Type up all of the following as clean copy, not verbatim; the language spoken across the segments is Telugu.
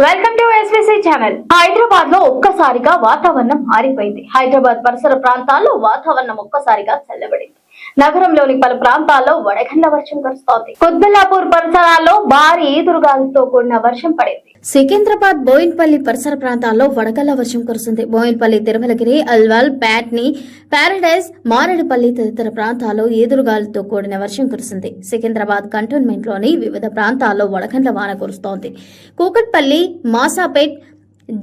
Welcome to SBC channel. Hyderabad లో ఒక్కసారిగా వాతావరణం మారిపోయింది. హైదరాబాద్ పరిసర ప్రాంతాల్లో వాతావరణం ఒక్కసారిగా చల్లబడింది. నగరంలోని పలు ప్రాంతాల్లో వడగండ్ల వర్షం కురుస్తోంది. కుత్బుల్లాపూర్ పరిసరాల్లో భారీ ఈదురుగాలతో కూడిన వర్షం పడింది. సికింద్రాబాద్ బోయిన్పల్లి పరిసర ప్రాంతాల్లో వడగళ్ల వర్షం కురిసింది. బోయిన్పల్లి, తిరుమలగిరి, అల్వాల్, ప్యాట్ని, పారడైజ్, మారేడుపల్లి తదితర ప్రాంతాల్లో ఈదురుగాలతో కూడిన వర్షం కురిసింది. సికింద్రాబాద్ కంటోన్మెంట్ లోని వివిధ ప్రాంతాల్లో వడగండ్ల వాన కురుస్తోంది. Kukatpally, Masapet,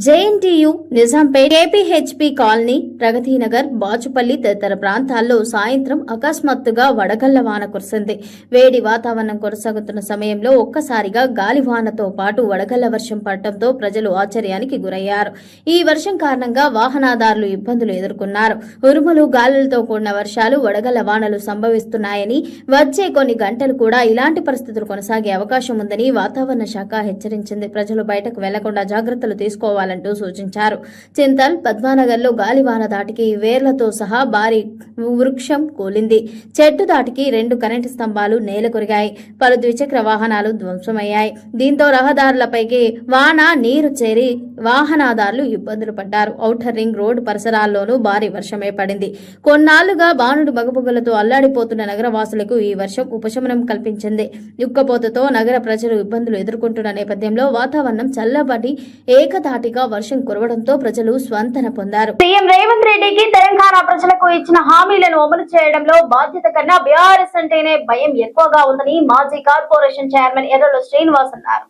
JNTU, Nizampet, KPHB colony, Pragathi Nagar, Bachupally తదితర ప్రాంతాల్లో సాయంత్రం అకస్మాత్తుగా వడగళ్ల వాన కురిసింది. వేడి వాతావరణం కొనసాగుతున్న సమయంలో ఒక్కసారిగా గాలివానతో పాటు వడగళ్ల వర్షం పడటంతో ప్రజలు ఆశ్చర్యానికి గురయ్యారు. ఈ వర్షం కారణంగా వాహనదారులు ఇబ్బందులు ఎదుర్కొన్నారు. ఉరుములు, గాలులతో కూడిన వర్షాలు, వడగళ్ల వానలు సంభవిస్తున్నాయని, వచ్చే కొన్ని గంటలు కూడా ఇలాంటి పరిస్థితులు కొనసాగే అవకాశం ఉందని వాతావరణ శాఖ హెచ్చరించింది. ప్రజలు బయటకు వెళ్లకుండా జాగ్రత్తలు తీసుకోవాలంటూ సూచించారు. చింతల్, పద్మానగర్లో గాలివాన దాటికి వేర్లతో సహా భారీ వృక్షం కూలింది. చెట్టు దాటికి 2 కరెంటు స్తంభాలు నేల కొరిగాయి. పలు ద్విచక్ర వాహనాలు ధ్వంసమయ్యాయి. దీంతో రహదారులపైకి వాన నీరు చేరి వాహనదారులు ఇబ్బందులు పడ్డారు. ఔటర్ రింగ్ రోడ్డు పరిసరాల్లోనూ భారీ వర్షమే పడింది. కొన్నాళ్లుగా బాణుడు బగబుగలతో అల్లాడిపోతున్న నగరవాసులకు ఈ వర్షం ఉపశమనం కల్పించింది. ఉక్కపోతతో నగర ప్రజలు ఇబ్బందులు ఎదుర్కొంటున్న నేపథ్యంలో వాతావరణం చల్లబడి ఏకధాటిగా వర్షం కురవడంతో ప్రజలు స్వంతన పొందారు. సీఎం రేవంత్ రెడ్డికి తెలంగాణ ప్రజలకు ఇచ్చిన హామీలను అమలు చేయడంలో బాధ్యత కన్నా బీఆర్ఎస్ అంటేనే భయం ఎక్కువగా ఉందని మాజీ కార్పొరేషన్ చైర్మన్ ఎర్రల శ్రీనివాస్ అన్నారు.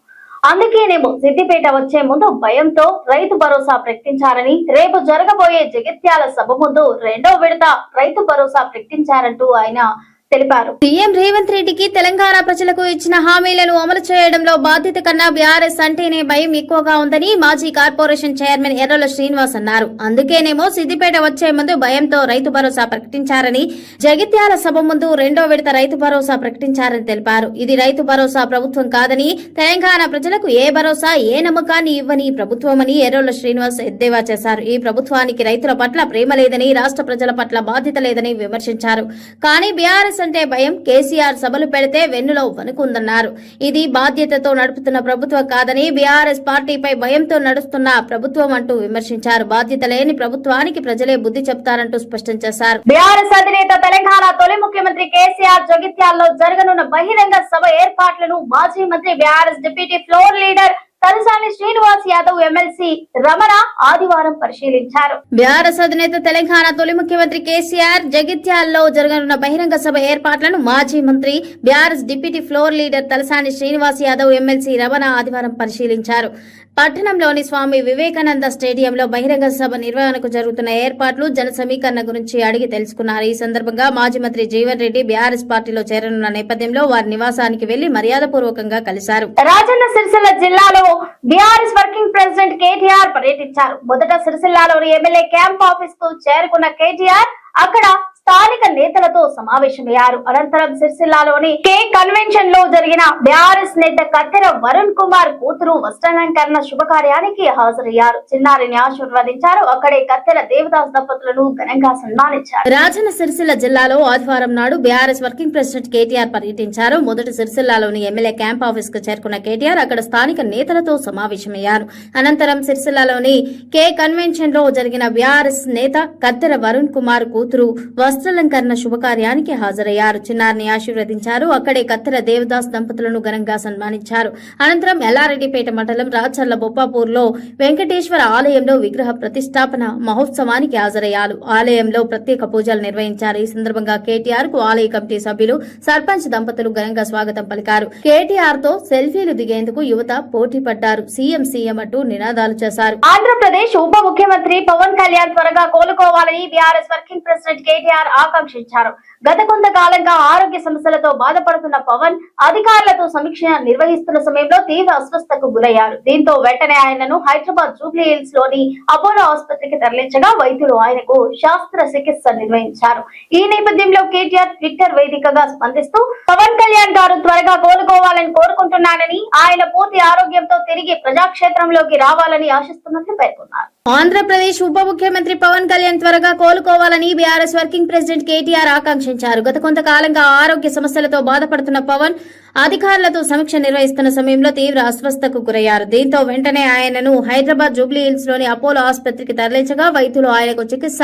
అందుకేనేమో సిద్దిపేట వచ్చే ముందు భయంతో రైతు భరోసా ప్రకటించారని, రేపు జరగబోయే జగిత్యాల సభ ముందు 2వ విడత రైతు భరోసా ప్రకటించారంటూ ఆయన తెలిపారు. సీఎం రేవంత్ రెడ్డికి తెలంగాణ ప్రజలకు ఇచ్చిన హామీలను అమలు చేయడంలో బాధ్యత కన్నా బీఆర్ఎస్ అంటేనే భయం ఎక్కువగా ఉందని మాజీ కార్పొరేషన్ చైర్మన్ ఎర్రల శ్రీనివాస్ అన్నారు. అందుకేనేమో సిద్దిపేట వచ్చే ముందు భయంతో రైతు భరోసా ప్రకటించారని, జగిత్యాల సభ ముందు 2వ విడత రైతు భరోసా ప్రకటించారని తెలిపారు. ఇది రైతు భరోసా ప్రభుత్వం కాదని, తెలంగాణ ప్రజలకు ఏ భరోసా, ఏ నమ్మకాన్ని ఇవ్వని ప్రభుత్వమని ఎర్రల శ్రీనివాస్ ఎద్దేవా చేశారు. ఈ ప్రభుత్వానికి రైతుల పట్ల ప్రేమ లేదని, రాష్ట్ర ప్రజల పట్ల బాధ్యత లేదని విమర్శించారు. కానీ బీఆర్ఎస్ అంటే భయం. కేసీఆర్ సభలు పెడితే వెన్నులో వణుకుందన్నారు. ఇది బాధ్యతతో నడుపుతున్న ప్రభుత్వం కాదని, బీఆర్ఎస్ పార్టీపై భయంతో నడుస్తున్న ప్రభుత్వం అంటూ విమర్శించారు. బాధ్యత లేని ప్రభుత్వానికి ప్రజలే బుద్ధి చెప్తారంటూ స్పష్టం చేశారు. బీఆర్ఎస్ అధినేత తెలంగాణ తొలి ముఖ్యమంత్రి కేసీఆర్ జగిత్యాల్లో జరగనున్న బహిరంగ సభ ఏర్పాట్లను మాజీ మంత్రి, BRS deputy floor leader Talasani Srinivas Yadav, MLC Ramana ఆదివారం పరిశీలించారు. బీఆర్ఎస్ అధినేత తెలంగాణ తొలి ముఖ్యమంత్రి కేసీఆర్ జగిత్యాల్లో జరగనున్న బహిరంగ సభ ఏర్పాట్లను మాజీ మంత్రి, BRS deputy floor leader Talasani Srinivas Yadav, MLC Ramana ఆదివారం పరిశీలించారు. పట్టణంలోని స్వామి వివేకానంద స్టేడియంలో బహిరంగ సభ నిర్వహణకు జరుగుతున్న ఏర్పాట్లు, జన సమీకరణ గురించి అడిగి తెలుసుకున్నారు. ఈ సందర్భంగా మాజీ మంత్రి జీవన్ రెడ్డి బీఆర్ఎస్ పార్టీలో చేరనున్న నేపథ్యంలో వారి నివాసానికి వెళ్లి మర్యాదపూర్వకంగా కలిశారు. రాజన్న సిరిసిల్ల జిల్లాలో బీఆర్ఎస్ వర్కింగ్ ప్రెసిడెంట్ కేటీఆర్ పర్యటించారు. మొదట సిరిసిల్లాలోని ఎమ్మెల్యే క్యాంప్ ఆఫీస్ కు చేరుకున్న కేటీఆర్ అక్కడ స్థానిక నేతలతో సమావేశమయ్యారు. అనంతరం సిరిసిల్లాలోని కే కన్వెన్షన్ లో జరిగిన బీఆర్ఎస్ నేత కత్తెర వరుణ్ కుమార్ కూతురు వస్త్రాలంకరణ శుభకార్యానికి హాజరయ్యారు. చిన్నారిని ఆశీర్వదించారు. అక్కడే కత్తెర దేవదాస్ దంపతులను ఘనంగా సన్మానించారు. రాజన్న సిరిసిల్ల జిల్లాలో ఆదివారం నాడు బీఆర్ఎస్ వర్కింగ్ ప్రెసిడెంట్ కేటీఆర్ పర్యటించారు. మొదట సిరిసిల్లాలోని ఎమ్మెల్యే క్యాంప్ ఆఫీస్ కు చేరుకున్న కేటీఆర్ అక్కడ స్థానిక నేతలతో సమావేశమయ్యారు. అనంతరం సిరిసిల్లాలోని కే కన్వెన్షన్ లో జరిగిన బీఆర్ఎస్ నేత కత్తెర వరుణ్ కుమార్ కూతురు వస్త్రాలంకరణ శుభకార్యానికి హాజరయ్యారు. చిన్నారిని ఆశీర్వదించారు. అక్కడే కత్తెర దేవదాస్ దంపతులను ఘనంగా సన్మానించారు. అనంతరం ఎల్లారెడ్డిపేట మండలం రాచర్ల బొప్పాపూర్లో వెంకటేశ్వర ఆలయంలో విగ్రహ ప్రతిష్టాపన మహోత్సవానికి హాజరయ్యారు. ఆలయంలో ప్రత్యేక పూజలు నిర్వహించారు. ఈ సందర్భంగా కేటీఆర్ కు ఆలయ కమిటీ సభ్యులు, సర్పంచ్ దంపతులు ఘనంగా స్వాగతం పలికారు. కేటీఆర్ తో సెల్ఫీలు దిగేందుకు యువత పోటీ పడ్డారు. సీఎం సీఎం అంటూ నినాదాలు చేశారు. ఆంధ్రప్రదేశ్ ఉప ముఖ్యమంత్రి పవన్ కళ్యాణ్ త్వరగా కోలుకోవాలని బీఆర్ఎస్ వర్కింగ్ ప్రెసిడెంట్ కేటీఆర్ ఆకాంక్షించారు. గత కొంతకాలంగా ఆరోగ్య సమస్యలతో బాధపడుతున్న పవన్ అధికారులతో సమీక్ష నిర్వహిస్తున్న సమయంలో తీవ్ర అస్వస్థతకు గురయ్యారు. దీంతో వెంటనే ఆయనను హైదరాబాద్ జూబ్లీ హిల్స్ లోని అపోలో ఆసుపత్రికి తరలించగా వైద్యులు ఆయనకు శాస్త్ర చికిత్స నిర్వహించారు. ఈ నేపథ్యంలో కేటీఆర్ ట్విట్టర్ వేదికగా స్పందిస్తూ పవన్ కళ్యాణ్ గారు త్వరగా కోలుకోవాలని కోరుకుంటున్నానని, ఆయన పూర్తి ఆరోగ్యంతో తిరిగి ప్రజాక్షేత్రంలోకి రావాలని ఆశిస్తున్నట్లు పేర్కొన్నారు. ఆంధ్రప్రదేశ్ ఉప ముఖ్యమంత్రి పవన్ కళ్యాణ్ త్వరగా కోలుకోవాలని బీఆర్ఎస్ వర్కింగ్ ప్రెసిడెంట్ కేటీఆర్ ఆకాంక్షించారు. గత కొంతకాలంగా ఆరోగ్య సమస్యలతో బాధపడుతున్న పవన్ అధికారులతో సమీక్ష నిర్వహిస్తున్న సమయంలో తీవ్ర అస్వస్థతకు గురయ్యారు. దీంతో వెంటనే ఆయనను హైదరాబాద్ జూబ్లీ హిల్స్ లోని అపోలో ఆసుపత్రికి తరలించగా వైద్యులు ఆయనకు చికిత్స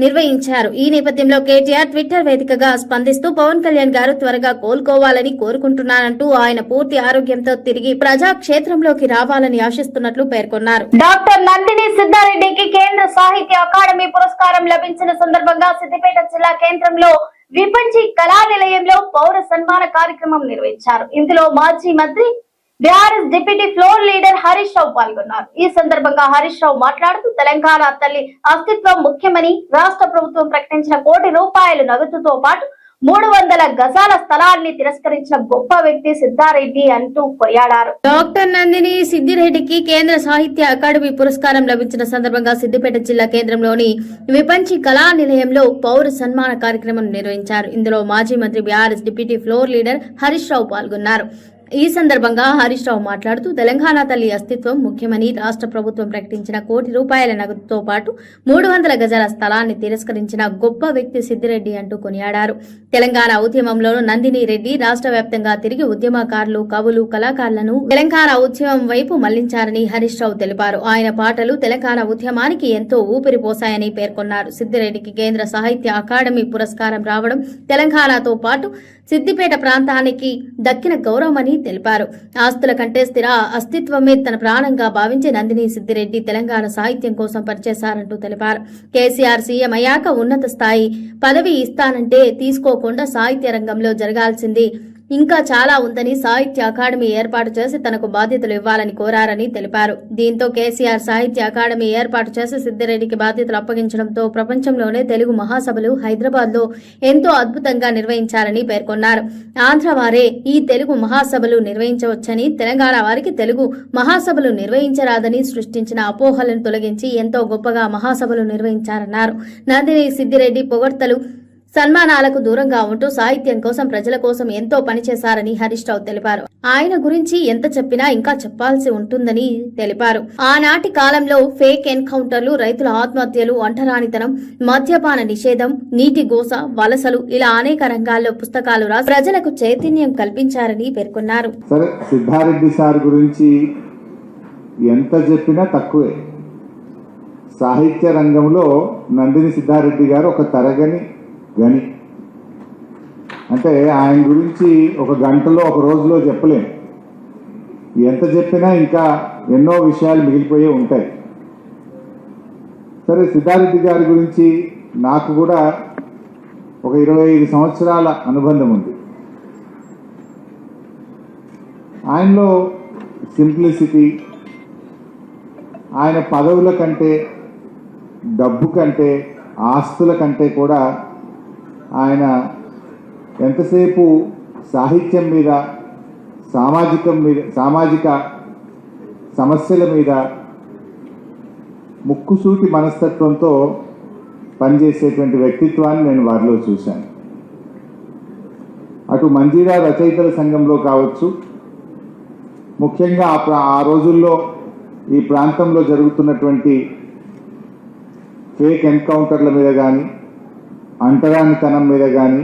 నిర్వహించారు. ఈ నేపథ్యంలో కేటీఆర్ ట్విట్టర్ వేదికగా స్పందిస్తూ పవన్ కళ్యాణ్ గారు త్వరగా కోలుకోవాలని కోరుకుంటున్నానంటూ ఆయన పూర్తి ఆరోగ్యంతో తిరిగి ప్రజాక్షేత్రంలోకి రావాలని ఆశిస్తున్నట్లు పేర్కొన్నారు. డాక్టర్ నందిని సిద్ధారెడ్డికి కేంద్ర సాహిత్య అకాడమీ పురస్కారం లభించిన సందర్భంగా సిద్దిపేట జిల్లా కేంద్రంలో విపంచి కళా నిలయంలో పౌర సన్మాన కార్యక్రమం నిర్వహించారు. ఇందులో మాజీ మంత్రి BRS deputy floor leader Harish Rao పాల్గొన్నారు. ఈ సందర్భంగా హరీష్ రావు మాట్లాడుతూ తెలంగాణ తల్లి అస్తిత్వం ముఖ్యమని రాష్ట్ర ప్రభుత్వం ప్రకటించిన ₹1 కోటి నగదుతో పాటు 300 గజాల స్థలాన్ని తిరస్కరించిన గొప్ప వ్యక్తి సిద్ధారెడ్డి అంటూ కొనియాడారు. డాక్టర్ నందిని సిద్దిరెడ్డికి కేంద్ర సాహిత్య అకాడమీ పురస్కారం లభించిన సందర్భంగా సిద్దిపేట జిల్లా కేంద్రంలోని విపంచి కళా నిలయంలో పౌర సన్మాన కార్యక్రమం నిర్వహించారు. ఇందులో మాజీ మంత్రి BRS deputy floor leader Harish Rao పాల్గొన్నారు. ఈ సందర్భంగా హరీష్ రావు మాట్లాడుతూ తెలంగాణ తల్లి అస్తిత్వం ముఖ్యమని రాష్ట్ర ప్రభుత్వం ప్రకటించిన ₹1 కోటి నగదుతో పాటు 300 గజాల స్థలాన్ని తిరస్కరించిన గొప్ప వ్యక్తి సిద్దిరెడ్డి అంటూ కొనియాడారు. తెలంగాణ ఉద్యమంలో నందిని రెడ్డి రాష్ట్ర వ్యాప్తంగా తిరిగి ఉద్యమకారులు, కవులు, కళాకారులను తెలంగాణ ఉద్యమం వైపు మళ్లించారని హరీష్ రావు తెలిపారు. ఆయన పాటలు తెలంగాణ ఉద్యమానికి ఎంతో ఊపిరి పోశాయని పేర్కొన్నారు. సిద్దిరెడ్డికి కేంద్ర సాహిత్య అకాడమీ పురస్కారం రావడం తెలంగాణతో పాటు సిద్దిపేట ప్రాంతానికి దక్కిన గౌరవమని తెలిపారు. ఆస్తుల కంటే స్థిర అస్తిత్వమే తన ప్రాణంగా భావించి నందిని సిద్దిరెడ్డి తెలంగాణ సాహిత్యం కోసం పనిచేశారంటూ తెలిపారు. కేసీఆర్ సీఎం అయ్యాక ఉన్నత స్థాయి పదవి ఇస్తానంటే తీసుకోకుండా సాహిత్య రంగంలో జరగాల్సింది ఇంకా చాలా ఉందని సాహిత్య అకాడమీ ఏర్పాటు చేసి తనకు బాధ్యతలు ఇవ్వాలని కోరారని తెలిపారు. దీంతో కేసీఆర్ సాహిత్య అకాడమీ ఏర్పాటు చేసి సిద్దిరెడ్డికి బాధ్యతలు అప్పగించడంతో ప్రపంచంలోనే తెలుగు మహాసభలు హైదరాబాద్ లో ఎంతో అద్భుతంగా నిర్వహించారని పేర్కొన్నారు. ఆంధ్ర వారే ఈ తెలుగు మహాసభలు నిర్వహించవచ్చని, తెలంగాణ వారికి తెలుగు మహాసభలు నిర్వహించరాదని సృష్టించిన అపోహలను తొలగించి ఎంతో గొప్పగా మహాసభలు నిర్వహించారన్నారు. నందిని సిద్దిరెడ్డి పొగడ్తలు, సన్మానాలకు దూరంగా ఉంటూ సాహిత్యం కోసం, ప్రజల కోసం ఎంతో పనిచేశారని హరీష్ రావు తెలిపారు. ఆయన గురించి ఎంత చెప్పినా ఇంకా చెప్పాల్సి ఉంటుందని తెలిపారు. ఆనాటి కాలంలో ఫేక్ ఎన్కౌంటర్లు, రైతుల ఆత్మహత్యలు, అంటరానితనం, మద్యపాన నిషేధం, నీటి గోస, వలసలు ఇలా అనేక రంగాల్లో పుస్తకాలు రాసి ప్రజలకు చైతన్యం కల్పించారని పేర్కొన్నారు. సరే, సిద్ధారెడ్డి సార్ గురించి ఎంత చెప్పినా తక్కువే. సాహిత్య రంగంలో నందిని సిద్ధారెడ్డి గారు ఒక తరగని గని. అంటే ఆయన గురించి ఒక గంటలో, ఒక రోజులో చెప్పలేం. ఎంత చెప్పినా ఇంకా ఎన్నో విషయాలు మిగిలిపోయే ఉంటాయి. సరే, సిద్ధారెడ్డి గారి గురించి నాకు కూడా ఒక 25 సంవత్సరాల అనుబంధం ఉంది. ఆయనలో సింప్లిసిటీ, ఆయన పదవుల కంటే, డబ్బు కంటే, ఆస్తుల కంటే కూడా ఆయన ఎంతసేపు సాహిత్యం మీద, సామాజిక సమస్యల మీద ముక్కుసూటి మనస్తత్వంతో పనిచేసేటువంటి వ్యక్తిత్వాన్ని నేను వారిలో చూశాను. అటు మంజీరా రచయితల సంఘంలో కావచ్చు, ముఖ్యంగా ఆ రోజుల్లో ఈ ప్రాంతంలో జరుగుతున్నటువంటి ఫేక్ ఎన్కౌంటర్ల మీద కానీ, అంటరానితనం మీద కానీ,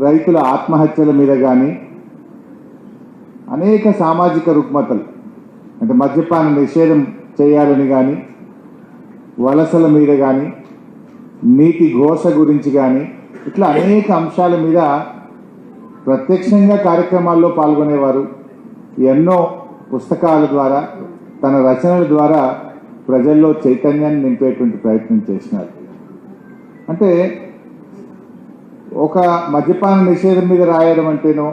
రైతుల ఆత్మహత్యల మీద కానీ, అనేక సామాజిక రుగ్మతలు అంటే మద్యపాన నిషేధం చేయాలని కానీ, వలసల మీద కానీ, నీటి ఘోష గురించి కానీ, ఇట్లా అనేక అంశాల మీద ప్రత్యక్షంగా కార్యక్రమాల్లో పాల్గొనేవారు. ఎన్నో పుస్తకాల ద్వారా, తన రచనల ద్వారా ప్రజల్లో చైతన్యాన్ని నింపేటువంటి ప్రయత్నం చేసినారు. అంటే ఒక మద్యపాన నిషేధం మీద రాయడం అంటేనో,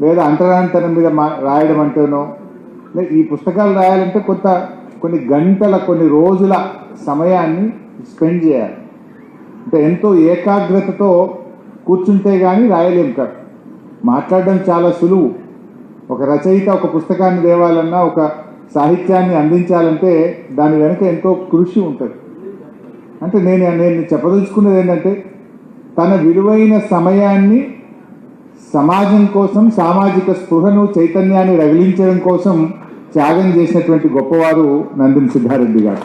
లేదా అంటరానితనం మీద రాయడం అంటేనో, ఈ పుస్తకాలు రాయాలంటే కొన్ని గంటల, కొన్ని రోజుల సమయాన్ని స్పెండ్ చేయాలి. అంటే ఎంతో ఏకాగ్రతతో కూర్చుంటే కానీ రాయలేం కాదు. మాట్లాడడం చాలా సులువు. ఒక రచయిత ఒక పుస్తకాన్ని తేవాలన్నా, ఒక సాహిత్యాన్ని అందించాలంటే దాని వెనుక ఎంతో కృషి ఉంటుంది. అంటే నేను చెప్పదలుచుకున్నది ఏంటంటే, తన విలువైన సమయాన్ని సమాజం కోసం, సామాజిక స్పృహను, చైతన్యాన్ని రగిలించడం కోసం త్యాగం చేసినటువంటి గొప్పవారు నందిని సిద్ధారెడ్డి గారు.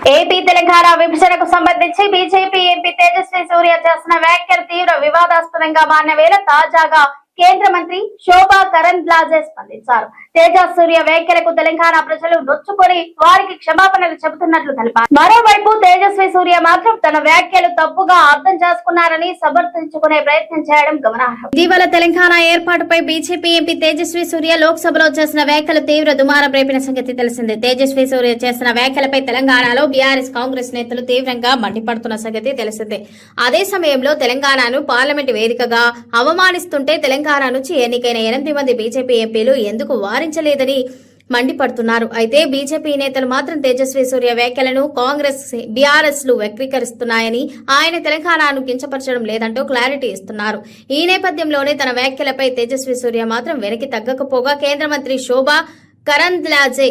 ఏపీ తెలంగాణ విభజనకు సంబంధించి బీజేపీ ఎంపీ తేజస్వి సూర్య చేసిన వ్యాఖ్యలు తీవ్ర వివాదాస్పదంగా మారిన వేళ తాజాగా కేంద్ర మంత్రి శోభా కరంద్లాజే స్పందించారు. తేజస్వి సూర్య వ్యాఖ్యలకు తెలంగాణ ప్రజలు నొచ్చుకొని వారికి క్షమాపణలు చెబుతున్నట్లు తెలిపారు. మరోవైపు తేజస్వి సూర్య మాత్రం తన వ్యాఖ్యలు తప్పుగా అర్థం చేసుకున్నారని సమర్థించుకునే ప్రయత్నం చేయడం గమనార్హం. ఇటీవల తెలంగాణ ఏర్పాటుపై బీజేపీ ఎంపీ తేజస్వి సూర్య లోక్సభలో చేసిన వ్యాఖ్యలు తీవ్ర దుమారం రేపిన సంగతి తెలిసిందే. తేజస్వి సూర్య చేసిన వ్యాఖ్యలపై తెలంగాణలో బీఆర్ఎస్ కాంగ్రెస్ నేతలు తీవ్రంగా మండిపడుతున్న సంగతి తెలిసిందే. అదే సమయంలో తెలంగాణను పార్లమెంటు వేదికగా అవమానిస్తుంటే తెలంగాణ నుంచి ఎన్నికైన 8 మంది బీజేపీ ఎంపీలు ఎందుకు వారించలేదని మండిపడుతున్నారు. అయితే బీజేపీ నేతలు మాత్రం తేజస్వి సూర్య వ్యాఖ్యలను కాంగ్రెస్ బీఆర్ఎస్ లు వక్రీకరిస్తున్నాయని, ఆయన తెలంగాణను కించపరచడం లేదంటూ క్లారిటీ ఇస్తున్నారు. ఈ నేపథ్యంలోనే తన వ్యాఖ్యలపై తేజస్వి సూర్య మాత్రం వెనక్కి తగ్గకపోగా కేంద్ర మంత్రి శోభా కరంద్లాజే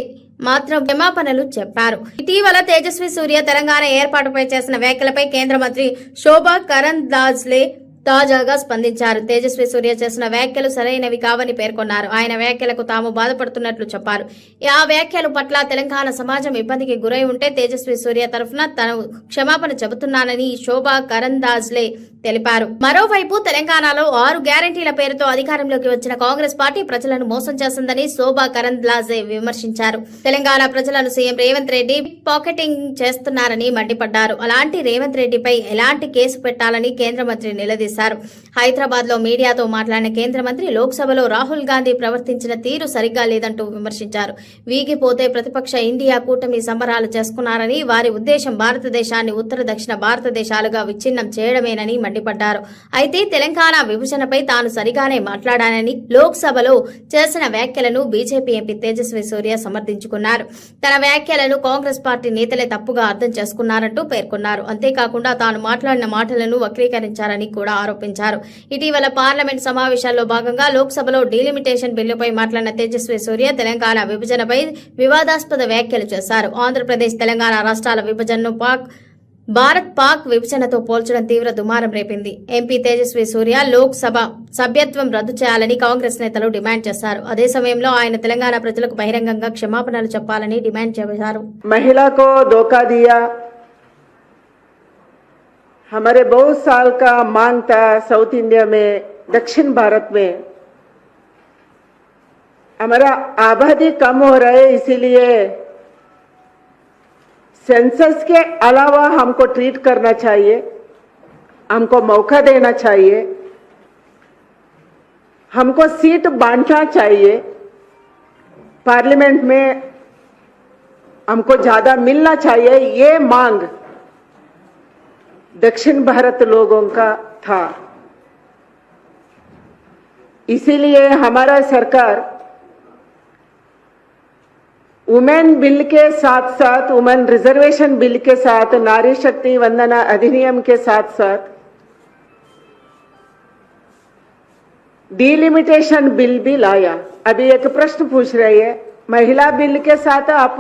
మాత్రం క్షమాపణలు చెప్పారు. ఇటీవల తేజస్వి సూర్య తెలంగాణ ఏర్పాటుపై చేసిన వ్యాఖ్యలపై కేంద్ర మంత్రి శోభా కరంద్లాజే తాజాగా స్పందించారు. తేజస్వి సూర్య చేసిన వ్యాఖ్యలు సరైనవి కావని పేర్కొన్నారు. ఆయన వ్యాఖ్యలకు తాము బాధపడుతున్నట్లు చెప్పారు. ఆ వ్యాఖ్యలు పట్ల తెలంగాణ సమాజం ఇబ్బందికి గురై ఉంటే తేజస్వి సూర్య తరఫున తాను క్షమాపణ చెబుతున్నానని శోభా కరంద్లాజే తెలిపారు. మరోవైపు తెలంగాణలో 6 గ్యారంటీల పేరుతో అధికారంలోకి వచ్చిన కాంగ్రెస్ పార్టీ ప్రజలను మోసం చేసిందని శోభా కరంద్లాజే విమర్శించారు. తెలంగాణ ప్రజలను సీఎం రేవంత్ రెడ్డి పాకెటింగ్ చేస్తున్నారని మండిపడ్డారు. అలాంటి రేవంత్ రెడ్డిపై ఎలాంటి కేసు పెట్టాలని కేంద్ర మంత్రి నిలదీశారు. హైదరాబాద్ లో మీడియాతో మాట్లాడిన కేంద్ర మంత్రి లోక్సభలో రాహుల్ గాంధీ ప్రవర్తించిన తీరు సరిగ్గా లేదంటూ విమర్శించారు. వీగిపోతే ప్రతిపక్ష ఇండియా కూటమి సంబరాలు చేసుకున్నారని, వారి ఉద్దేశం భారతదేశాన్ని ఉత్తర దక్షిణ భారతదేశాలుగా విచ్ఛిన్నం చేయడమేనని మండిపడ్డారు. అయితే తెలంగాణ విభజనపై తాను సరిగానే మాట్లాడానని, లోక్సభలో చేసిన వ్యాఖ్యలను బీజేపీ ఎంపీ తేజస్వి సూర్య సమర్థించుకున్నారు. తన వ్యాఖ్యలను కాంగ్రెస్ పార్టీ నేతలే తప్పుగా అర్థం చేసుకున్నారంటూ పేర్కొన్నారు. అంతేకాకుండా తాను మాట్లాడిన మాటలను వక్రీకరించారని కూడా ఆరోపించారు. ఇటీవల పార్లమెంట్ సమావేశాల్లో భాగంగా లోక్సభలో డీలిమిటేషన్ బిల్లుపై మాట్లాడిన తేజస్వి సూర్య తెలంగాణ విభజనపై వివాదాస్పద వ్యాఖ్యలు చేశారు. ఆంధ్రప్రదేశ్ తెలంగాణ రాష్ట్రాల విభజనను భారత్ పాక్ విభజనతో పోల్చడం తీవ్ర దుమారం రేపింది. ఎంపీ తేజస్వి సూర్య లోక్సభ సభ్యత్వం రద్దు చేయాలని కాంగ్రెస్ నేతలు డిమాండ్ చేశారు. అదే సమయంలో ఆయన తెలంగాణ ప్రజలకు బహిరంగంగా క్షమాపణలు చెప్పాలని డిమాండ్ చేశారు. మహిళకు धोखा दिया, हमारे बहुत साल का मांग था साउथ इंडिया में, दक्षिण भारत में हमारा आबादी कम हो रहा है, इसीलिए सेंसस के अलावा हमको ट्रीट करना चाहिए, हमको मौका देना चाहिए, हमको सीट बांटना चाहिए, पार्लियामेंट में हमको ज्यादा मिलना चाहिए, ये मांग दक्षिण भारत लोगों का था. इसीलिए हमारा सरकार वुमेन बिल के साथ साथ, वुमेन रिजर्वेशन बिल के साथ, नारी शक्ति वंदना अधिनियम के साथ साथ डीलिमिटेशन बिल भी लाया. अभी एक प्रश्न पूछ रही है, महिला बिल के साथ आप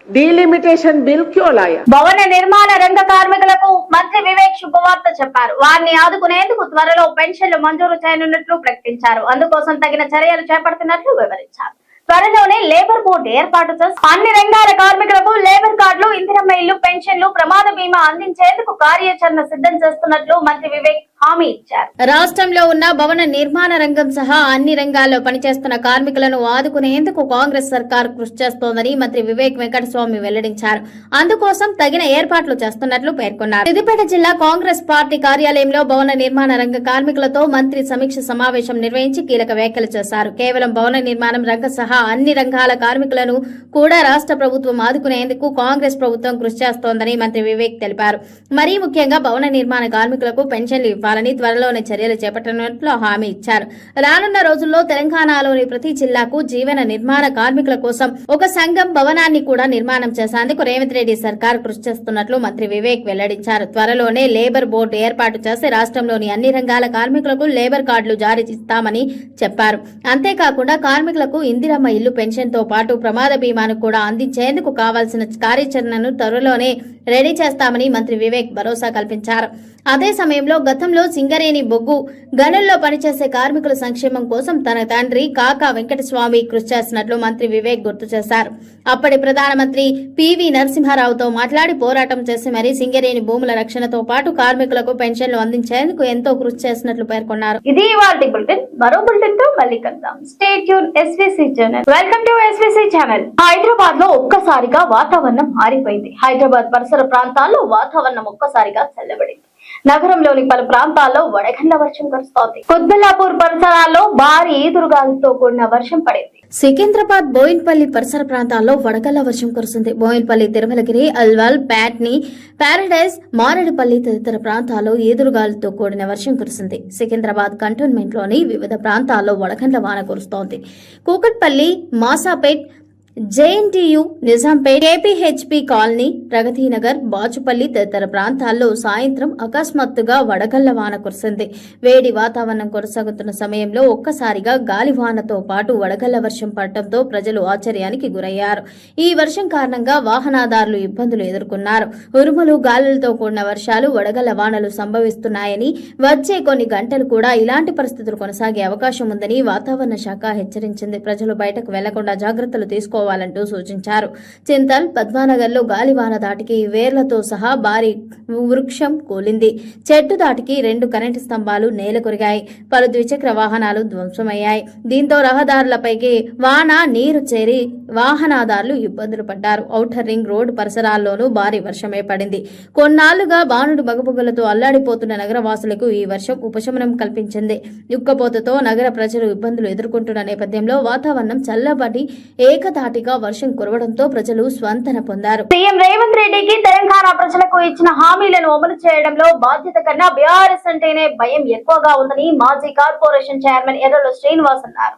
డీలిమిటేషన్ బిల్ క్యూ లాయా? భవన నిర్మాణ రంగ కార్మికులకు మంత్రి వివేక్ శుభవార్త చెప్పారు. వారిని ఆదుకునేందుకు త్వరలో పెన్షన్లు మంజూరు చేయనున్నట్లు ప్రకటించారు. అందుకోసం తగిన చర్యలు చేపడుతున్నట్లు వివరించారు. త్వరలోనే లేబర్ బోర్డు ఏర్పాటు చేసి అన్ని రంగాల కార్మికులకు లేబర్ కార్డులు, ఇందిరమ్మ ఇల్లు, పెన్షన్లు, ప్రమాద బీమా అందించేందుకు కార్యాచరణ సిద్ధం చేస్తున్నట్లు మంత్రి వివేక్ హామీ ఇచ్చారు. రాష్ట్రంలో ఉన్న భవన నిర్మాణ రంగం సహా అన్ని రంగాల్లో పనిచేస్తున్న కార్మికులను ఆదుకునేందుకు కాంగ్రెస్ సర్కార్ కృషి చేస్తోందని మంత్రి వివేక్ వెంకటస్వామి వెల్లడించారు. అందుకోసం తగిన ఏర్పాట్లు చేస్తున్నట్లు పేర్కొన్నారు. సిద్దిపేట జిల్లా కాంగ్రెస్ పార్టీ కార్యాలయంలో భవన నిర్మాణ రంగ కార్మికులతో మంత్రి సమీక్ష సమావేశం నిర్వహించి కీలక వ్యాఖ్యలు చేశారు. కేవలం భవన నిర్మాణం రంగం సహా అన్ని రంగాల కార్మికులను కూడా రాష్ట్ర ప్రభుత్వం ఆదుకునేందుకు కాంగ్రెస్ ప్రభుత్వం కృషి చేస్తోందని మంత్రి వివేక్ తెలిపారు. మరీ ముఖ్యంగా భవన నిర్మాణ కార్మికులకు పెన్షన్లు ఇవ్వాలని త్వరలోనే చర్యలు చేపట్టనున్నట్లు హామీ ఇచ్చారు. రానున్న రోజుల్లో తెలంగాణలోని ప్రతి జిల్లాకు జీవన నిర్మాణ కార్మికుల కోసం ఒక సంఘం భవనాన్ని కూడా నిర్మాణం చేసేందుకు రేవంత్ రెడ్డి సర్కార్ కృషి చేస్తున్నట్లు మంత్రి వివేక్ వెల్లడించారు. త్వరలోనే లేబర్ బోర్డు ఏర్పాటు చేసి రాష్ట్రంలోని అన్ని రంగాల కార్మికులకు లేబర్ కార్డులు జారీ చేస్తామని చెప్పారు. అంతేకాకుండా కార్మికులకు ఇందిరమ్మ ఇల్లు, పెన్షన్ తో పాటు ప్రమాద బీమాను కూడా అందించేందుకు కావాల్సిన కార్యాచరణను త్వరలోనే రెడీ చేస్తామని మంత్రి వివేక్ భరోసా కల్పించారు. అదే సమయంలో గతంలో గ్రామంలో సింగరేణి బొగ్గు గనుల్లో పనిచేసే కార్మికుల సంక్షేమం కోసం తన తండ్రి కాకా వెంకటస్వామి కృషి చేసినట్లు మంత్రి వివేక్ గుర్తు చేశారు. అప్పటి ప్రధానమంత్రి పివి నరసింహారావుతో మాట్లాడి పోరాటం చేసి మరీ సింగరేణి భూముల రక్షణతో పాటు కార్మికులకు పెన్షన్లు అందించేందుకు ఎంతో కృషి చేసినట్లు పేర్కొన్నారు. ఇది ఇవాల్టి బులెటిన్. మరో బులెటిన్ తో మళ్ళీ కలుద్దాం. Stay tune SVC channel. Welcome to SVC channel. Hyderabad లో ఒక్కసారిగా వాతావరణం మారిపోయింది. హైదరాబాద్ పరిసర ప్రాంతాల్లో వాతావరణం ఒక్కసారిగా చల్లబడింది. నగరంలోని పలు ప్రాంతాల్లో వడగండ్ల వర్షం కురుస్తోంది. కుత్బుల్లాపూర్ పరిసరాల్లో భారీ ఈదురుగాలతో కూడిన వర్షం పడింది. సికింద్రాబాద్ బోయిన్పల్లి పరిసర ప్రాంతాల్లో వడగళ్ల వర్షం కురిసింది. బోయిన్పల్లి, తిరుమలగిరి, అల్వాల్, ప్యాట్ని, పారడైజ్, మారేడుపల్లి తదితర ప్రాంతాల్లో ఈదురుగాలతో కూడిన వర్షం కురిసింది. సికింద్రాబాద్ కంటోన్మెంట్ లోని వివిధ ప్రాంతాల్లో వడగండ్ల వాన కురుస్తోంది. Kukatpally, Masapet, JNTU, Nizampet, KPHB colony, Pragathi Nagar, Bachupally తదితర ప్రాంతాల్లో సాయంత్రం అకస్మాత్తుగా వడగళ్ల వాన కురిసింది. వేడి వాతావరణం కొనసాగుతున్న సమయంలో ఒక్కసారిగా గాలివానతో పాటు వడగళ్ల వర్షం పడటంతో ప్రజలు ఆశ్చర్యానికి గురయ్యారు. ఈ వర్షం కారణంగా వాహనదారులు ఇబ్బందులు ఎదుర్కొన్నారు. ఉరుములు, గాలులతో కూడిన వర్షాలు, వడగళ్ల వానలు సంభవిస్తున్నాయని, వచ్చే కొన్ని గంటలు కూడా ఇలాంటి పరిస్థితులు కొనసాగే అవకాశం ఉందని వాతావరణ శాఖ హెచ్చరించింది. ప్రజలు బయటకు వెళ్లకుండా జాగ్రత్తలు తీసుకోవాలంటూ సూచించారు. చింతల్, పద్మానగర్లో గాలివాన దాటికి వేర్లతో సహా భారీ వృక్షం కూలింది. చెట్టు దాటికి 2 కరెంటు స్తంభాలు నేల కొరిగాయి. పలు ద్విచక్ర వాహనాలు ధ్వంసమయ్యాయి. దీంతో రహదారులపైకి వాన నీరు చేరి వాహనదారులు ఇబ్బందులు పడ్డారు. ఔటర్ రింగ్ రోడ్డు పరిసరాల్లోనూ భారీ వర్షమే పడింది. కొన్నాళ్లుగా బాణుడు బగబగలతో అల్లాడిపోతున్న నగరవాసులకు ఈ వర్షం ఉపశమనం కల్పించింది. ఉక్కపోతతో నగర ప్రజలు ఇబ్బందులు ఎదుర్కొంటున్న నేపథ్యంలో వాతావరణం చల్లబడి ఏకధాటిగా వర్షం కురవడంతో ప్రజలు స్వంతన పొందారు. సీఎం రేవంత్ రెడ్డికి తెలంగాణ ప్రజలకు ఇచ్చిన హామీలను అమలు చేయడంలో బాధ్యత కన్నా బీఆర్ఎస్ అంటేనే భయం ఎక్కువగా ఉందని మాజీ కార్పొరేషన్ చైర్మన్ ఎర్రల శ్రీనివాస్ అన్నారు.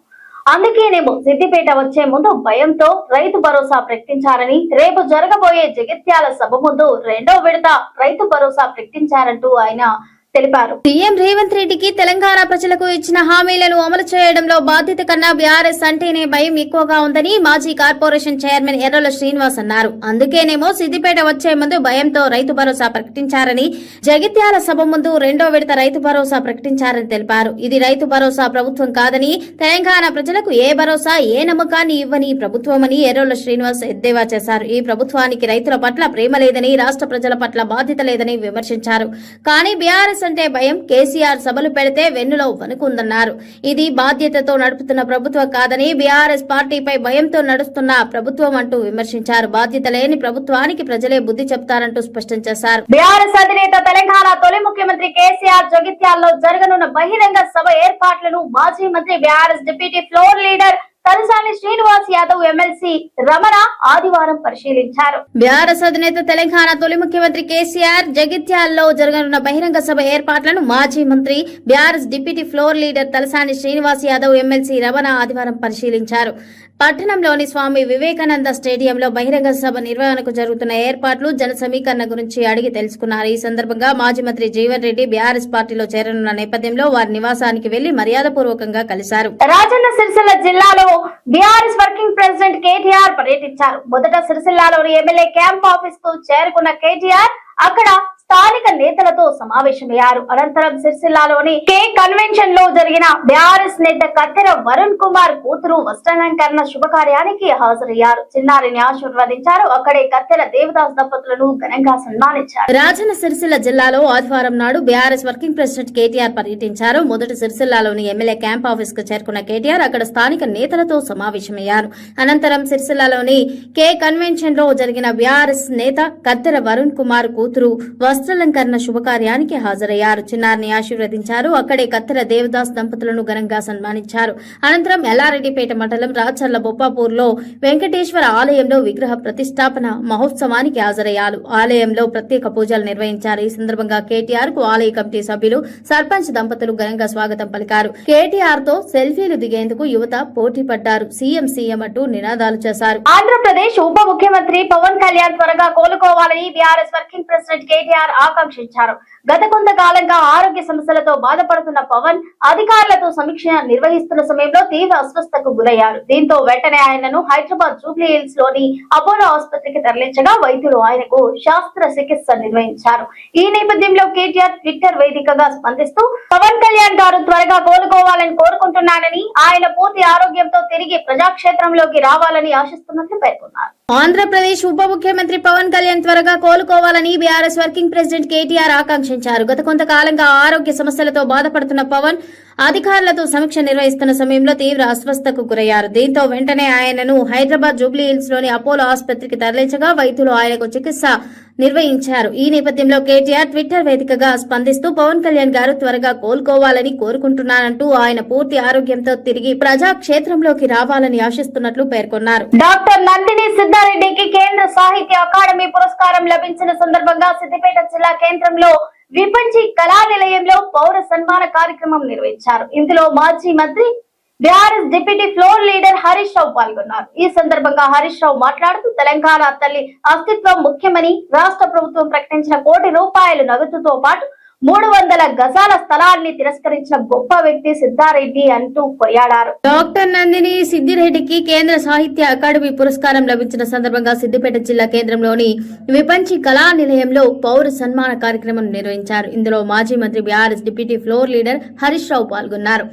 అందుకేనేమో సిద్దిపేట వచ్చే ముందు భయంతో రైతు భరోసా ప్రకటించారని, రేపు జరగబోయే జగిత్యాల సభ ముందు 2వ విడత రైతు భరోసా ప్రకటించారంటూ ఆయన తెలిపారు. సీఎం రేవంత్ రెడ్డికి తెలంగాణ ప్రజలకు ఇచ్చిన హామీలను అమలు చేయడంలో బాధ్యత కన్నా బీఆర్ఎస్ అంటేనే భయం ఎక్కువగా ఉందని మాజీ కార్పొరేషన్ చైర్మన్ ఎర్రల శ్రీనివాస్ అన్నారు. అందుకేనేమో సిద్దిపేట వచ్చే ముందు భయంతో రైతు భరోసా ప్రకటించారని, జగిత్యాల సభ ముందు 2వ విడత రైతు భరోసా ప్రకటించారని తెలిపారు. ఇది రైతు భరోసా ప్రభుత్వం కాదని, తెలంగాణ ప్రజలకు ఏ భరోసా, ఏ నమ్మకాన్ని ఇవ్వని ప్రభుత్వమని ఎర్రల శ్రీనివాస్ ఎద్దేవా చేశారు. ఈ ప్రభుత్వానికి రైతుల పట్ల ప్రేమ లేదని, రాష్ట్ర ప్రజల పట్ల బాధ్యత లేదని విమర్శించారు. కానీ బీఆర్ఎస్ అంటే భయం. కేసీఆర్ సభలు పెడితే వెన్నులో వణుకుందన్నారు. ఇది బాధ్యతతో నడుపుతున్న ప్రభుత్వం కాదని, బీఆర్ఎస్ పార్టీపై భయంతో నడుస్తున్న ప్రభుత్వం అంటూ విమర్శించారు. బాధ్యత లేని ప్రభుత్వానికి ప్రజలే బుద్ధి చెప్తారంటూ స్పష్టం చేశారు. బీఆర్ఎస్ అధినేత తెలంగాణ తొలి ముఖ్యమంత్రి కేసీఆర్ జగిత్యాల్లో జరగనున్న బహిరంగ సభ ఏర్పాట్లను మాజీ మంత్రి BRS deputy floor leader Talasani Srinivas Yadav MLC Ramana ఆదివారం పరిశీలించారు. బీఆర్ఎస్ అధినేత తెలంగాణ తొలి ముఖ్యమంత్రి కేసీఆర్ జగిత్యాల్లో జరగనున్న బహిరంగ సభ ఏర్పాట్లను మాజీ మంత్రి BRS deputy floor leader Talasani Srinivas Yadav MLC Ramana ఆదివారం పరిశీలించారు. పట్టణంలోని స్వామి వివేకానంద స్టేడియంలో బహిరంగ సభ నిర్వహణకు జరుగుతున్న ఏర్పాట్లు, జన సమీకరణ గురించి అడిగి తెలుసుకున్నారు. ఈ సందర్భంగా మాజీ మంత్రి జీవన్ రెడ్డి బీఆర్ఎస్ పార్టీలో చేరనున్న నేపథ్యంలో వారి నివాసానికి వెళ్లి మర్యాదపూర్వకంగా కలిశారు. రాజన్న సిరిసిల్ల జిల్లాలో బీఆర్ఎస్ వర్కింగ్ ప్రెసిడెంట్ కేటీఆర్ పర్యటించారు. మొదట సిరిసిల్లాలోని ఎమ్మెల్యే క్యాంప్ ఆఫీస్ కు చేరుకున్న కేటీఆర్ అక్కడ స్థానిక నేతలతో సమావేశమయ్యారు. అనంతరం సిరిసిల్లాలోని కే కన్వెన్షన్ లో జరిగిన బీఆర్ఎస్ నేత కత్తెర వరుణ్ కుమార్ కూతురు వస్త్రాలంకరణ శుభకార్యానికి హాజరయ్యారు. చిన్నారిని ఆశీర్వదించారు. అక్కడే కత్తెర దేవదాస్ దంపతులను ఘనంగా సన్మానించారు. రాజన్న సిరిసిల్ల జిల్లాలో ఆదివారం నాడు బీఆర్ఎస్ వర్కింగ్ ప్రెసిడెంట్ కేటీఆర్ పర్యటించారు. మొదట సిరిసిల్లాలోని ఎమ్మెల్యే క్యాంప్ ఆఫీస్ కు చేరుకున్న కేటీఆర్ అక్కడ స్థానిక నేతలతో సమావేశమయ్యారు. అనంతరం సిరిసిల్లాలోని కే కన్వెన్షన్ లో జరిగిన బీఆర్ఎస్ నేత కత్తెర వరుణ్ కుమార్ కూతురు వస్త్రాలంకరణ శుభకార్యానికి హాజరయ్యారు. చిన్నారిని ఆశీర్వదించారు. అక్కడే కత్తెర దేవదాస్ దంపతులను ఘనంగా సన్మానించారు. అనంతరం ఎల్లారెడ్డిపేట మండలం రాచర్ల బొప్పాపూర్లో వెంకటేశ్వర ఆలయంలో విగ్రహ ప్రతిష్టాపన మహోత్సవానికి హాజరయ్యారు. ఆలయంలో ప్రత్యేక పూజలు నిర్వహించారు. ఈ సందర్భంగా కేటీఆర్ కు ఆలయ కమిటీ సభ్యులు, సర్పంచ్ దంపతులు ఘనంగా స్వాగతం పలికారు. కేటీఆర్ తో సెల్ఫీలు దిగేందుకు యువత పోటీ పడ్డారు. సీఎం సీఎం అంటూ నినాదాలు చేశారు. ఆంధ్రప్రదేశ్ ఉప ముఖ్యమంత్రి పవన్ కళ్యాణ్ త్వరగా కోలుకోవాలని బీఆర్ఎస్ వర్కింగ్ ప్రెసిడెంట్ కేటీఆర్ ఆకాంక్షించారు. గత కొంతకాలంగా ఆరోగ్య సమస్యలతో బాధపడుతున్న పవన్ అధికారులతో సమీక్ష నిర్వహిస్తున్న సమయంలో తీవ్ర అస్వస్థతకు గురయ్యారు. దీంతో వెంటనే ఆయనను హైదరాబాద్ జూబ్లీ హిల్స్ లోని అపోలో ఆసుపత్రికి తరలించగా వైద్యులు ఆయనకు శాస్త్ర చికిత్స నిర్వహించారు. ఈ నేపథ్యంలో కేటీఆర్ ట్విట్టర్ వేదికగా స్పందిస్తూ పవన్ కళ్యాణ్ గారు త్వరగా కోలుకోవాలని కోరుకుంటున్నానని, ఆయన పూర్తి ఆరోగ్యంతో తిరిగి ప్రజాక్షేత్రంలోకి రావాలని ఆశిస్తున్నట్లు పేర్కొన్నారు. ఆంధ్రప్రదేశ్ ఉప ముఖ్యమంత్రి పవన్ కళ్యాణ్ త్వరగా కోలుకోవాలని బీఆర్ఎస్ వర్కింగ్ ప్రెసిడెంట్ కేటీఆర్ ఆకాంక్షించారు. గత కొంతకాలంగా ఆరోగ్య సమస్యలతో బాధపడుతున్న పవన్ అధికారులతో సమీక్ష నిర్వహిస్తున్న సమయంలో తీవ్ర అస్వస్థతకు గురయ్యారు. దీంతో వెంటనే ఆయనను హైదరాబాద్ జూబ్లీ హిల్స్ లోని అపోలో ఆసుపత్రికి తరలించగా వైద్యులు ఆయనకు చికిత్స నిర్వహించారు. ఈ నేపథ్యంలో కేటీఆర్ ట్విట్టర్ వేదికగా స్పందిస్తూ పవన్ కళ్యాణ్ గారు త్వరగా కోలుకోవాలని కోరుకుంటున్నానంటూ ఆయన పూర్తి ఆరోగ్యంతో తిరిగి ప్రజాక్షేత్రంలోకి రావాలని ఆశిస్తున్నట్లు పేర్కొన్నారు. డాక్టర్ నందిని సిద్ధారెడ్డికి కేంద్ర సాహిత్య అకాడమీ పురస్కారం లభించిన సందర్భంగా సిద్దిపేట జిల్లా కేంద్రంలో విపంచి కళా నిలయంలో పౌర సన్మాన కార్యక్రమం నిర్వహించారు. ఇందులో మాజీ మంత్రి BRS deputy floor leader Harish Rao పాల్గొన్నారు. ఈ సందర్భంగా హరీష్ రావు మాట్లాడుతూ తెలంగాణ తల్లి అస్తిత్వం ముఖ్యమని, రాష్ట్ర ప్రభుత్వం ప్రకటించిన ₹1,00,00,000 నగదుతో పాటు 300 గజాల స్థలాన్ని తిరస్కరించిన గొప్ప వ్యక్తి సిద్ధారెడ్డి అంటూ కొనియాడారు. డాక్టర్ నందిని సిద్దిరెడ్డికి కేంద్ర సాహిత్య అకాడమీ పురస్కారం లభించిన సందర్భంగా సిద్దిపేట జిల్లా కేంద్రంలోని విపంచి కళా నిలయంలో పౌర సన్మాన కార్యక్రమం నిర్వహించారు. ఇందులో మాజీ మంత్రి BRS deputy floor leader Harish Rao పాల్గొన్నారు.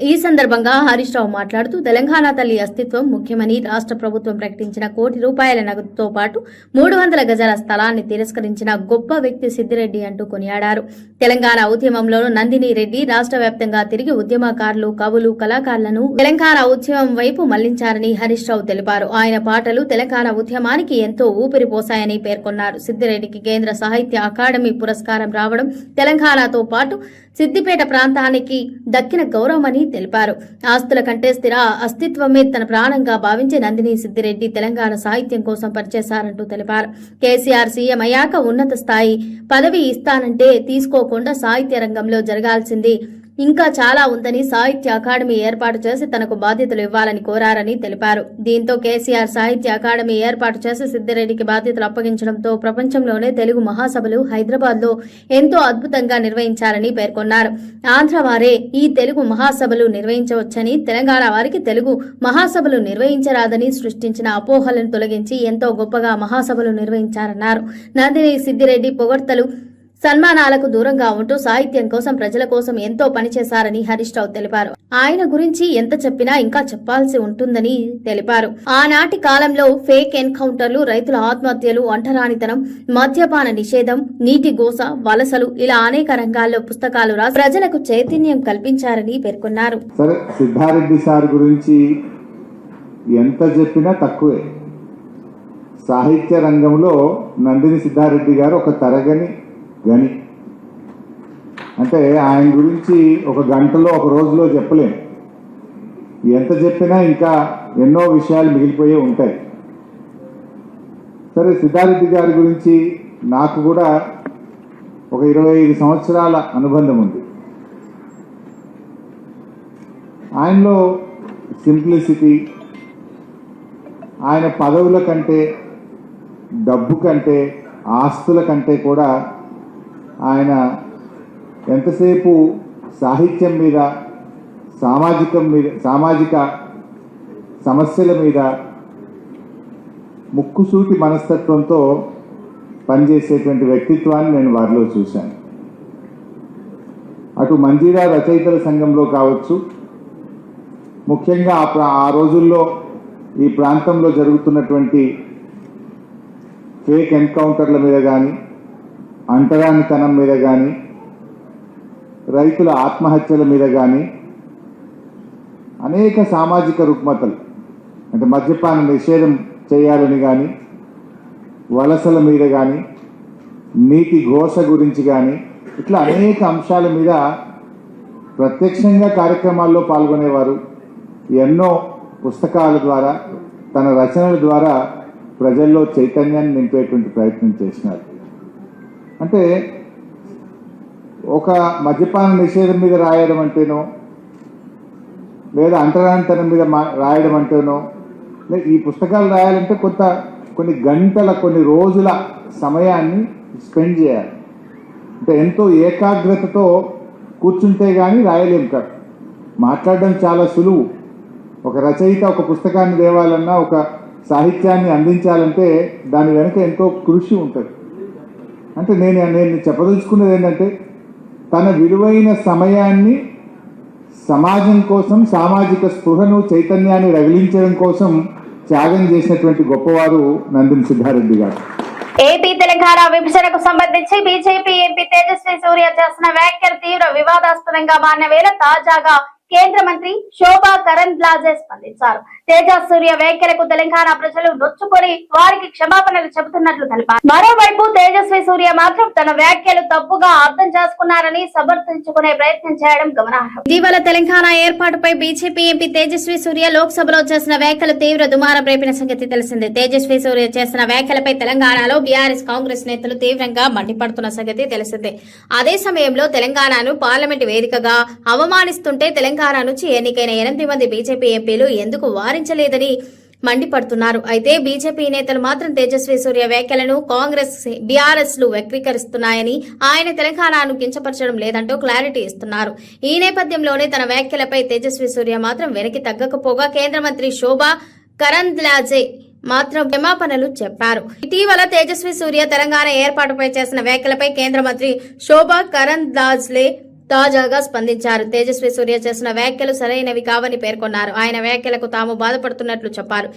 ఈ సందర్భంగా హరీష్ రావు మాట్లాడుతూ తెలంగాణ తల్లి అస్తిత్వం ముఖ్యమని, రాష్ట్ర ప్రభుత్వం ప్రకటించిన ₹1,00,00,000 నగదుతో పాటు 300 గజాల స్థలాన్ని తిరస్కరించిన గొప్ప వ్యక్తి సిద్దిరెడ్డి అంటూ కొనియాడారు. తెలంగాణ ఉద్యమంలో నందిని రెడ్డి రాష్ట్ర వ్యాప్తంగా తిరిగి ఉద్యమకారులు, కవులు, కళాకారులను తెలంగాణ ఉద్యమం వైపు మళ్లించారని హరీష్ రావు తెలిపారు. ఆయన పాటలు తెలంగాణ ఉద్యమానికి ఎంతో ఊపిరిపోశాయని పేర్కొన్నారు. సిద్దిరెడ్డికి కేంద్ర సాహిత్య అకాడమీ పురస్కారం రావడం తెలంగాణతో పాటు సిద్దిపేట ప్రాంతానికి దక్కిన గౌరవమని తెలిపారు. ఆస్తుల కంటే స్థిర అస్తిత్వమే తన ప్రాణంగా భావించి నందిని సిద్దిరెడ్డి తెలంగాణ సాహిత్యం కోసం పనిచేశారంటూ తెలిపారు. కేసీఆర్ సీఎం అయ్యాక ఉన్నత స్థాయి పదవి ఇస్తానంటే తీసుకోకుండా సాహిత్య రంగంలో జరగాల్సింది ఇంకా చాలా ఉందని, సాహిత్య అకాడమీ ఏర్పాటు చేసి తనకు బాధ్యతలు ఇవ్వాలని కోరారని తెలిపారు. దీంతో కేసీఆర్ సాహిత్య అకాడమీ ఏర్పాటు చేసి సిద్దిరెడ్డికి బాధ్యతలు అప్పగించడంతో ప్రపంచంలోనే తెలుగు మహాసభలు హైదరాబాద్ లో ఎంతో అద్భుతంగా నిర్వహించారని పేర్కొన్నారు. ఆంధ్ర వారే ఈ తెలుగు మహాసభలు నిర్వహించవచ్చని, తెలంగాణ వారికి తెలుగు మహాసభలు నిర్వహించరాదని సృష్టించిన అపోహలను తొలగించి ఎంతో గొప్పగా మహాసభలు నిర్వహించారన్నారు. నందిని సిద్దిరెడ్డి పొగడ్తలు, సన్మానాలకు దూరంగా ఉంటూ సాహిత్యం కోసం, ప్రజల కోసం ఎంతో పనిచేశారని హరీష్ రావు తెలిపారు. ఆయన గురించి ఎంత చెప్పినా ఇంకా చెప్పాల్సి ఉంటుందని తెలిపారు. ఆనాటి కాలంలో ఫేక్ ఎన్కౌంటర్లు, రైతుల ఆత్మహత్యలు, అంటరానితనం, మద్యపాన నిషేధం, నీటి గోస, వలసలు ఇలా అనేక రంగాల్లో పుస్తకాలు రాసి ప్రజలకు చైతన్యం కల్పించారని పేర్కొన్నారు. సరే, సిద్ధారెడ్డి సార్ గురించి ఎంత చెప్పినా తక్కువే. సాహిత్య రంగంలో నందిని సిద్ధారెడ్డి గారు ఒక తరగని గని. అంటే ఆయన గురించి ఒక గంటలో, ఒక రోజులో చెప్పలేం. ఎంత చెప్పినా ఇంకా ఎన్నో విషయాలు మిగిలిపోయే ఉంటాయి. సరే, సిద్ధారెడ్డి గారి గురించి నాకు కూడా ఒక 25 సంవత్సరాల అనుబంధం ఉంది. ఆయనలో సింప్లిసిటీ, ఆయన పదవుల కంటే, డబ్బు కంటే, ఆస్తుల కంటే కూడా ఆయన ఎంతసేపు సాహిత్యం మీద, సామాజిక సమస్యల మీద ముక్కుసూటి మనస్తత్వంతో పనిచేసేటువంటి వ్యక్తిత్వాన్ని నేను వారిలో చూశాను. అటు మంజీరా రచయితల సంఘంలో కావచ్చు, ముఖ్యంగా ఆ రోజుల్లో ఈ ప్రాంతంలో జరుగుతున్నటువంటి ఫేక్ ఎన్కౌంటర్ల మీద కానీ, అంటరానితనం మీద కానీ, రైతుల ఆత్మహత్యల మీద కానీ, అనేక సామాజిక రుగ్మతలు, అంటే మద్యపాన నిషేధం చేయాలని కానీ, వలసల మీద కానీ, నీటి ఘోష గురించి కానీ, ఇట్లా అనేక అంశాల మీద ప్రత్యక్షంగా కార్యక్రమాల్లో పాల్గొనేవారు. ఎన్నో పుస్తకాల ద్వారా, తన రచనల ద్వారా ప్రజల్లో చైతన్యాన్ని నింపేటువంటి ప్రయత్నం చేసినారు. అంటే ఒక మద్యపాన నిషేధం మీద రాయడం అంటేనో, లేదా అంటరానితనం మీద రాయడం అంటేనో, ఈ పుస్తకాలు రాయాలంటే కొన్ని గంటల, కొన్ని రోజుల సమయాన్ని స్పెండ్ చేయాలి. అంటే ఎంతో ఏకాగ్రతతో కూర్చుంటే కానీ రాయలేం కాదు. మాట్లాడడం చాలా సులువు. ఒక రచయిత ఒక పుస్తకాన్ని తేవాలన్నా, ఒక సాహిత్యాన్ని అందించాలంటే దాని వెనుక ఎంతో కృషి ఉంటుంది. అంటే నేను చెప్పదలుచుకున్నది ఏంటంటే, తన విలువైన సమయాన్ని సమాజం కోసం, సామాజిక స్పృహను, చైతన్యాన్ని రగిలించడం కోసం త్యాగం చేసినటువంటి గొప్పవారు నందిని సిద్ధారెడ్డి గారు. ఏపీ తెలంగాణ విభజనకు సంబంధించి బీజేపీ ఎంపీ తేజస్వి సూర్య చేసిన వ్యాఖ్యలు తీవ్ర వివాదాస్పదంగా మారిన వేళ తాజాగా కేంద్ర మంత్రి శోభా కరంద్లాజే స్పందించారు. తేజస్వి సూర్య వ్యాఖ్యలకు తెలంగాణ ప్రజలు నొచ్చుకొని వారికి క్షమాపణలు చెబుతున్నట్లు తెలిపారు. మరోవైపు తేజస్వి సూర్య మాత్రం తన వ్యాఖ్యలు తప్పుగా అర్థం చేసుకున్నారని సమర్థించుకునే ప్రయత్నం చేయడం గమనార్హం. ఇటీవల తెలంగాణ ఏర్పాటుపై బీజేపీ ఎంపీ తేజస్వి సూర్య లోక్సభలో చేసిన వ్యాఖ్యలు తీవ్ర దుమారం రేపిన సంగతి తెలిసిందే. తేజస్వి సూర్య చేసిన వ్యాఖ్యలపై తెలంగాణలో బీఆర్ఎస్ కాంగ్రెస్ నేతలు తీవ్రంగా మండిపడుతున్న సంగతి తెలిసిందే. అదే సమయంలో తెలంగాణను పార్లమెంటు వేదికగా అవమానిస్తుంటే తెలంగాణ నుంచి ఎన్నికైన 8 మంది బీజేపీ ఎంపీలు ఎందుకు వారించలేదని మండిపడుతున్నారు. అయితే బీజేపీ నేతలు మాత్రం తేజస్వి సూర్య వ్యాఖ్యలను కాంగ్రెస్, బీఆర్ఎస్ లు వక్రీకరిస్తున్నాయని, ఆయన తెలంగాణను కించపరచడం లేదంటూ క్లారిటీ ఇస్తున్నారు. ఈ నేపథ్యంలోనే తన వ్యాఖ్యలపై తేజస్వి సూర్య మాత్రం వెనక్కి తగ్గకపోగా కేంద్ర మంత్రి శోభా కరంద్లాజే మాత్రం క్షమాపణలు చెప్పారు. ఇటీవల తేజస్వి సూర్య తెలంగాణ ఏర్పాటుపై చేసిన వ్యాఖ్యలపై కేంద్ర మంత్రి శోభా కరంద్లాజే తాజాగా స్పందించారు. తేజస్వి సూర్య చేసిన వ్యాఖ్యలు సరైనవి కావని పేర్కొన్నారు. ఆయన వ్యాఖ్యలకు తాము బాధపడుతున్నట్లు చెప్పారు.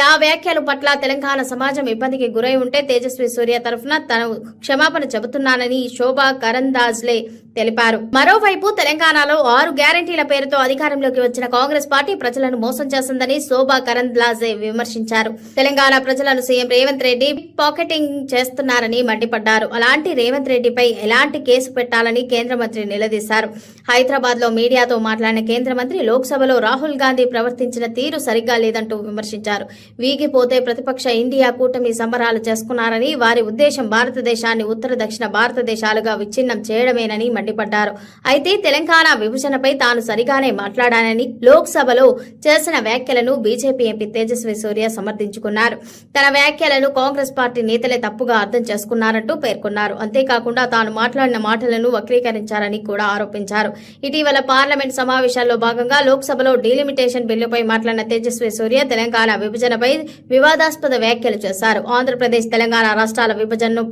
ఆ వ్యాఖ్యల పట్ల తెలంగాణ సమాజం ఇబ్బందికి గురై ఉంటే తేజస్వి సూర్య తరఫున తాను క్షమాపణ చెబుతున్నానని శోభా కరంద్లాజే తెలిపారు. మరోవైపు తెలంగాణలో 6 గ్యారంటీల పేరుతో అధికారంలోకి వచ్చిన కాంగ్రెస్ పార్టీ ప్రజలను మోసం చేసిందని శోభా కరంద్లాజే విమర్శించారు. తెలంగాణ ప్రజలను సీఎం రేవంత్ రెడ్డి పాకెటింగ్ చేస్తున్నారని మండిపడ్డారు. అలాంటి రేవంత్ రెడ్డిపై ఎలాంటి కేసు పెట్టాలని కేంద్ర మంత్రి నిలదీశారు. హైదరాబాద్ లో మీడియాతో మాట్లాడిన కేంద్ర మంత్రి లోక్సభలో రాహుల్ గాంధీ ప్రవర్తించిన తీరు సరిగ్గా లేదంటూ విమర్శించారు. వీగిపోతే ప్రతిపక్ష ఇండియా కూటమి సంబరాలు చేసుకున్నారని, వారి ఉద్దేశం భారతదేశాన్ని ఉత్తర దక్షిణ భారతదేశాలుగా విచ్ఛిన్నం చేయడమేనని మండిపడ్డారు. అయితే తెలంగాణ విభజనపై తాను సరిగానే మాట్లాడానని, లోక్సభలో చేసిన వ్యాఖ్యలను బీజేపీ ఎంపీ తేజస్వి సూర్య సమర్థించుకున్నారు. తన వ్యాఖ్యలను కాంగ్రెస్ పార్టీ నేతలే తప్పుగా అర్థం చేసుకున్నారంటూ పేర్కొన్నారు. అంతేకాకుండా తాను మాట్లాడిన మాటలను వక్రీకరించారని కూడా ఆరోపించారు. ఇటీవల పార్లమెంట్ సమావేశాల్లో భాగంగా లోక్సభలో డీలిమిటేషన్ బిల్లుపై మాట్లాడిన తేజస్వి సూర్య తెలంగాణ విభజనపై వివాదాస్పద వ్యాఖ్యలు చేశారు. ఆంధ్రప్రదేశ్, తెలంగాణ రాష్ట్రాల విభజనను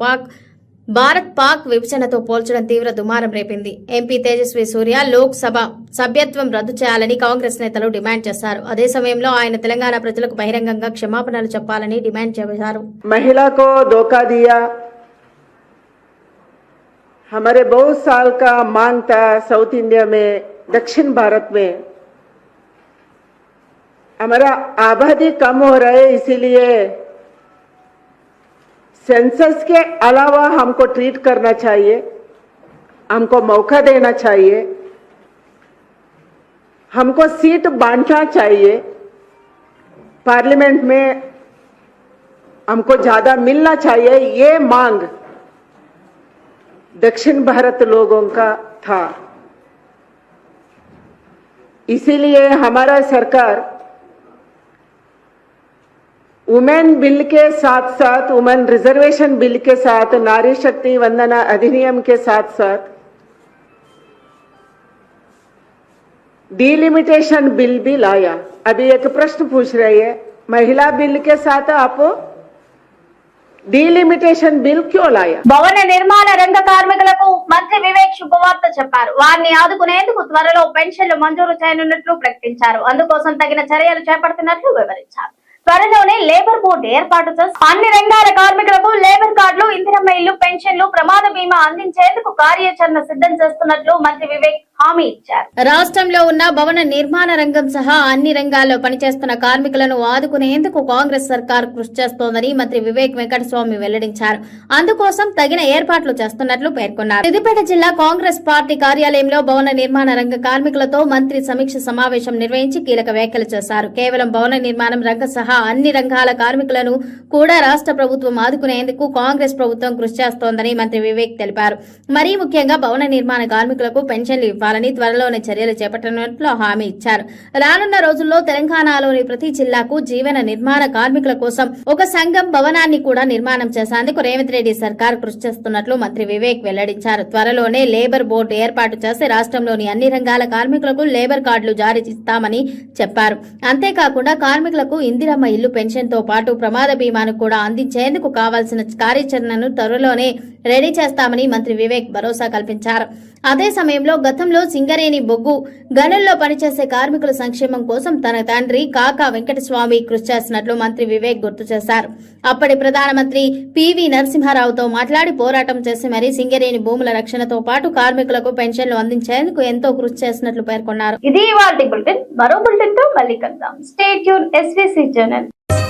భారత్ పాక్ విభజనతో పోల్చడం తీవ్ర దుమారం రేపింది. ఎంపీ తేజస్వి సూర్య లోక్సభ సభ్యత్వం రద్దు చేయాలని కాంగ్రెస్ నేతలు డిమాండ్ చేశారు. అదే సమయంలో ఆయన తెలంగాణ ప్రజలకు బహిరంగంగా క్షమాపణలు చెప్పాలని డిమాండ్ చేశారు. మహిళకు ధోకా దియా, हमारे बहुत साल का मांग था साउथ इंडिया में, दक्षिण भारत में हमारा आबादी कम हो रहा है, इसीलिए सेंसस के अलावा हमको ट्रीट करना चाहिए, हमको मौका देना चाहिए, हमको सीट बांटना चाहिए, पार्लियामेंट में हमको ज्यादा मिलना चाहिए, ये मांग दक्षिण भारत लोगों का था। इसीलिए हमारा सरकार वुमेन बिल के साथ साथ, वुमेन रिजर्वेशन बिल के साथ, नारी शक्ति वंदना अधिनियम के साथ साथ डीलिमिटेशन बिल भी लाया। अभी एक प्रश्न पूछ रही है, महिला बिल के साथ आप డీలిమిటేషన్ బిల్ క్యూ లాయా? భవన నిర్మాణ రంగ కార్మికులకు మంత్రి వివేక్ శుభవార్త చెప్పారు. వారిని ఆదుకునేందుకు త్వరలో పెన్షన్లు మంజూరు చేయనున్నట్లు ప్రకటించారు. అందుకోసం తగిన చర్యలు చేపడుతున్నట్లు వివరించారు. త్వరలోనే లేబర్ బోర్డు ఏర్పాటు చేసి అన్ని రంగాల కార్మికులకు లేబర్ కార్డులు, ఇందిరమ్మ ఇల్లు, పెన్షన్లు, ప్రమాద బీమా అందించేందుకు కార్యాచరణ సిద్ధం చేస్తున్నట్లు మంత్రి వివేక్ హామీ ఇచ్చారు. రాష్ట్రంలో ఉన్న భవన నిర్మాణ రంగం సహా అన్ని రంగాల్లో పనిచేస్తున్న కార్మికులను ఆదుకునేందుకు కాంగ్రెస్ సర్కార్ కృషి చేస్తోందని మంత్రి వివేక్ వెంకటస్వామి వెల్లడించారు. అందుకోసం తగిన ఏర్పాట్లు చేస్తున్నట్లు పేర్కొన్నారు. సిద్దిపేట జిల్లా కాంగ్రెస్ పార్టీ కార్యాలయంలో భవన నిర్మాణ రంగ కార్మికులతో మంత్రి సమీక్ష సమావేశం నిర్వహించి కీలక వ్యాఖ్యలు చేశారు. కేవలం భవన నిర్మాణం రంగం సహా అన్ని రంగాల కార్మికులను కూడా రాష్ట్ర ప్రభుత్వం ఆదుకునేందుకు కాంగ్రెస్ ప్రభుత్వం కృషి చేస్తోందని మంత్రి వివేక్ తెలిపారు. మరీ ముఖ్యంగా భవన నిర్మాణ కార్మికులకు పెన్షన్లు ఇవ్వాలి, ఇవ్వాలని త్వరలోనే చర్యలు చేపట్టనున్నట్లు హామీ ఇచ్చారు. రానున్న రోజుల్లో తెలంగాణలోని ప్రతి జిల్లాకు జీవన నిర్మాణ కార్మికుల కోసం ఒక సంఘం భవనాన్ని కూడా నిర్మాణం చేసేందుకు రేవంత్ రెడ్డి సర్కార్ కృషి చేస్తున్నట్లు మంత్రి వివేక్ వెల్లడించారు. త్వరలోనే లేబర్ బోర్డు ఏర్పాటు చేసి రాష్ట్రంలోని అన్ని రంగాల కార్మికులకు లేబర్ కార్డులు జారీ చేస్తామని చెప్పారు. అంతేకాకుండా కార్మికులకు ఇందిరమ్మ ఇల్లు పెన్షన్ తో పాటు ప్రమాద బీమాను కూడా అందించేందుకు కావాల్సిన కార్యాచరణను త్వరలోనే రెడీ చేస్తామని మంత్రి వివేక్ భరోసా కల్పించారు. అదే సమయంలో గతంలో సింగరేణి బొగ్గు గనుల్లో పనిచేసే కార్మికుల సంక్షేమం కోసం తన తండ్రి కాకా వెంకటస్వామి కృషి చేసినట్లు మంత్రి వివేక్ గుర్తు చేశారు. అప్పటి ప్రధానమంత్రి పివి నరసింహారావుతో మాట్లాడి పోరాటం చేసి మరీ సింగరేణి భూముల రక్షణతో పాటు కార్మికులకు పెన్షన్లు అందించేందుకు ఎంతో కృషి చేసినట్లు పేర్కొన్నారు. ఇది ఇవాల్టి బులెటిన్. మరో బులెటిన్ తో మళ్ళీ కలుద్దాం. Stay tune SVC channel.